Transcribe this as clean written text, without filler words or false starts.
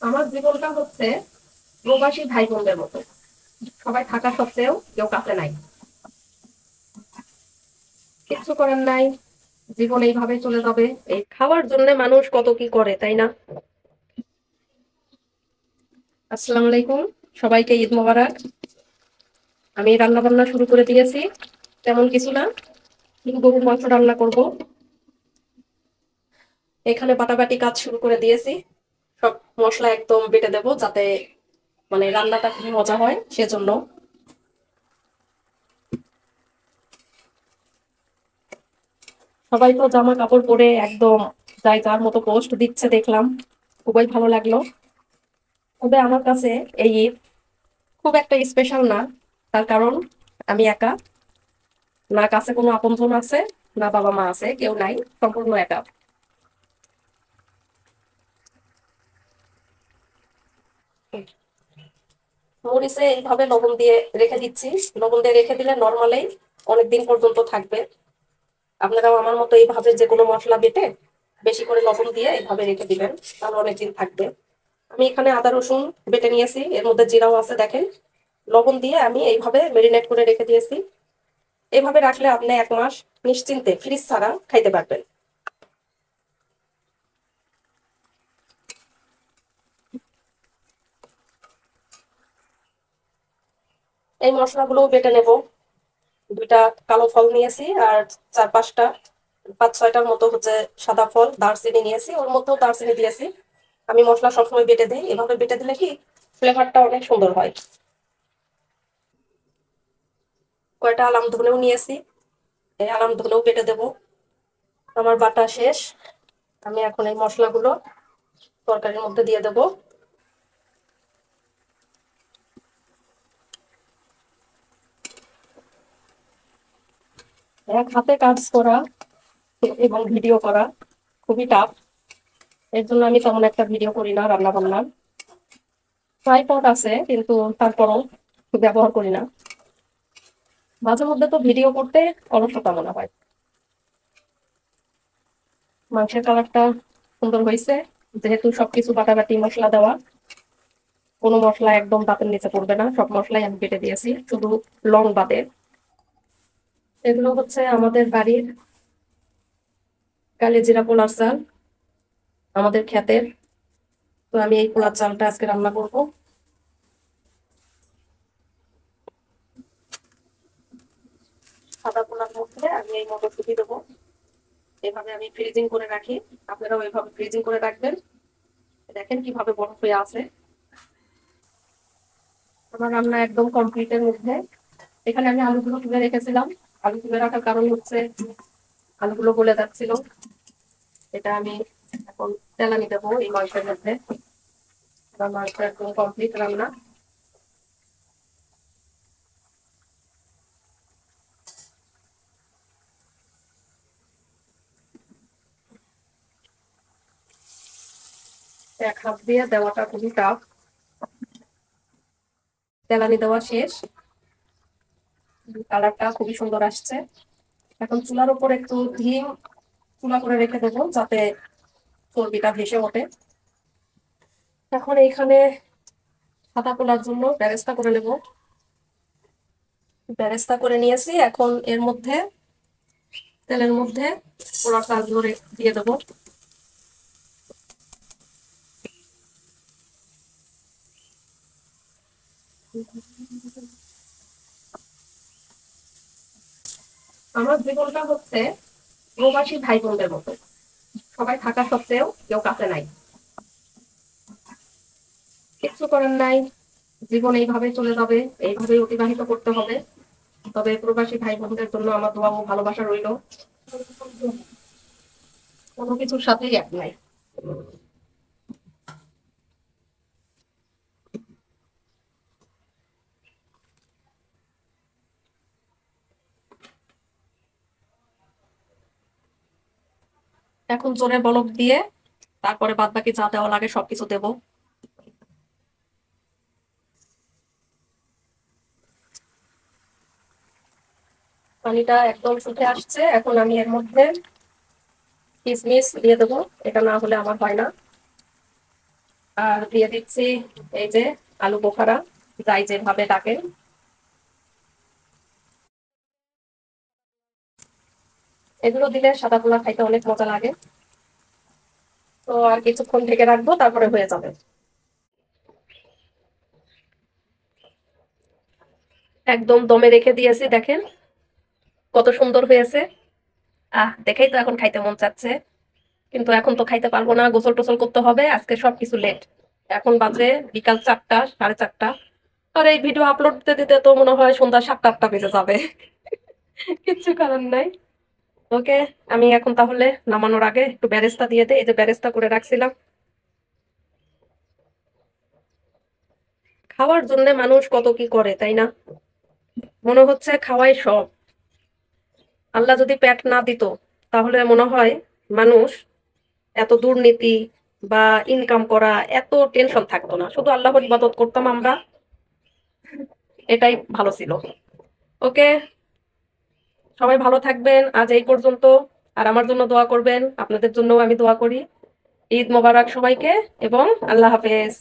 আমার জীবনটা হচ্ছে প্রবাসী ভাই বোনদের মতো। সবাই থাকা সত্ত্বেও কেউ কাছে নাই, কিচ্ছু করার নাই। জীবন এইভাবে চলে যাবে। এই খাওয়ার জন্য মানুষ কত কি করে, তাই না? আসসালামু আলাইকুম, সবাইকে ঈদ মোবারক। আমি রান্না বান্না শুরু করে দিয়েছি। তেমন কিছু না, গরুর মাংস রান্না করব। এখানে বাটাবাটি কাজ শুরু করে দিয়েছি। সব মশলা একদম বেটে দেবো, যাতে মানে রান্নাটা খুবই মজা হয় সেজন্য। সবাই তো জামা কাপড় পরে একদম যাই যার মতো পোস্ট দিচ্ছে, দেখলাম খুবই ভালো লাগলো। তবে আমার কাছে এই ঈদ খুব একটা স্পেশাল না। তার কারণ আমি একা, না কাছে কোনো আপনজন আছে, না বাবা মা আছে, কেউ নাই, সম্পূর্ণ একা। মরিচে এইভাবে লবণ দিয়ে রেখে দিচ্ছি। লবণ দিয়ে রেখে দিলে নর্মালি অনেকদিন পর্যন্ত থাকবে। আপনারাও আমার মতো এইভাবে যে কোনো মশলা বেটে বেশি করে লবণ দিয়ে এইভাবে রেখে দিবেন, তাহলে অনেকদিন থাকবে। আমি এখানে আদা রসুন বেটে নিয়েছি, এর মধ্যে জিরাও আছে দেখেন। লবণ দিয়ে আমি এইভাবে মেরিনেট করে রেখে দিয়েছি। এইভাবে রাখলে আপনি 1 মাস নিশ্চিন্তে ফ্রিজ ছাড়া খাইতে পারবেন। এই মশলাগুলো বেটে নেব। 2টা কালো ফল নিয়েছি, আর 4-5টা 5-6টার মতো হচ্ছে সাদা ফল, দারচিনি নিয়েছি, ওর মধ্যেও দারচিনি দিয়েছি। আমি মশলা সবসময় বেটে দিই, এভাবে বেটে দিলে কি ফ্লেভারটা অনেক সুন্দর হয়। কয়টা আলাম ধনেও নিয়েছি, এই আলাম ধনেও বেটে দেবো। আমার বাটা শেষ। আমি এখন এই মশলাগুলো তরকারির মধ্যে দিয়ে দেবো। এক হাতে কাজ করা এবং ভিডিও করা খুবই টাফ। এর জন্য আমি তেমন একটা ভিডিও করি না রান্না বান্নার। ট্রাইপড আছে কিন্তু তারপরও ব্যবহার করি না। মাঝে মধ্যে তো ভিডিও করতে অলসতা মনে হয়। মাংসের কালারটা সুন্দর হয়েছে, যেহেতু সবকিছু বাটাবাটি মশলা দেওয়া। কোনো মশলা একদম দাঁতের নিচে পড়বে না, সব মশলাই আমি কেটে দিয়েছি, শুধু লং বাদে। এগুলো হচ্ছে আমাদের বাড়ির কালিজিরা পোলার চাল, আমাদের ক্ষেতের। তো আমি এই পোলার চালটা আজকে রান্না করব। সাদা পোলার মধ্যে আমি এই মটরশুঁটি দেবো। এভাবে আমি ফ্রিজিং করে রাখি, আপনারাও এভাবে ফ্রিজিং করে রাখবেন। দেখেন কিভাবে বরফ হয়ে আছে। আমার রান্না একদম কমপ্লিটের মধ্যে। এখানে আমি আলুগুলো তুলে রেখেছিলাম। আলু তুলে রাখার কারণ হচ্ছে আলুগুলো গলে যাচ্ছিল। এটা আমি এখন তেলানি দেবো এই মাংসের মধ্যে। আমার মাংস একদম কমপ্লিট রান্না। এক হাত দিয়ে দেওয়াটা খুবই টাফ। তেলানি দেওয়া শেষ, কালারটা খুবই সুন্দর আসছে। এখন চুলার উপর একটু ডিম চুলা করে রেখে দেবো, যাতে চর্বিটা ভেসে ওঠে। এখন এইখানে সাদা পোলার জন্য বেরেস্তা করে নেব। বেরেস্তা করে নিয়েছি, এখন এর মধ্যে তেলের মধ্যে পোড়া চালগুলো দিয়ে দেবো। আমার জীবনটা হচ্ছে প্রবাসী ভাই বোনদের মতো। সবাই থাকা সত্ত্বেও কেউ কাছে নাই, কিচ্ছু করার নাই। জীবন এইভাবে চলে যাবে, এইভাবেই অতিবাহিত করতে হবে। তবে প্রবাসী ভাই বোনদের জন্য আমার দোয়া ও ভালোবাসা রইলো। কোনো কিছুর সাথেই এক নাই। এখন জোরে বলক দিয়ে তারপরে বাদ বাকি যা দেওয়া লাগে সবকিছু দেবো। পানিটা একদম শুকিয়ে আসছে, এখন আমি এর মধ্যে কিশমিশ দিয়ে দেবো। এটা না হলে আমার হয় না। আর দিয়ে দিচ্ছি এই যে আলু বোখারা, যাই যেভাবে ডাকেন। এগুলো দিলে সাদা পোলা খাইতে অনেক মজা লাগে। তো আর কিছুক্ষণ ঢেকে রাখবো, তারপরে হয়ে যাবে। একদম দমে রেখে দিয়েছি, দেখেন কত সুন্দর হয়েছে। দেখেই তো এখন খাইতে মন চাচ্ছে। কিন্তু এখন তো খাইতে পারবো না, গোসল টোসল করতে হবে, আজকে সবকিছু লেট। এখন বাজে বিকাল 4টা, 4:30। আর এই ভিডিও আপলোড দিতে দিতে তো মনে হয় সন্ধ্যা 7টা 8টা বেজে যাবে। কিচ্ছু কারণ নাই। ওকে, আমি এখন তাহলে নামানোর আগে একটু বেরেস্তা দিয়ে দেই, এই যে বেরেস্তা করে রাখছিলাম। খাওয়ার জন্য মানুষ কত কি করে, তাই না? মনে হচ্ছে খাওয়াই সব। আল্লাহ যদি পেট না দিত, তাহলে মনে হয় মানুষ এত দুর্নীতি বা ইনকাম করা এত টেনশন থাকতো না, শুধু আল্লাহর ইবাদত করতাম আমরা, এটাই ভালো ছিল। ওকে, সবাই ভালো থাকবেন, আজ এই পর্যন্ত। আর আমার জন্য দোয়া করবেন, আপনাদের জন্য আমি দোয়া করি। ঈদ মোবারক সবাইকে, এবং আল্লাহ হাফেজ।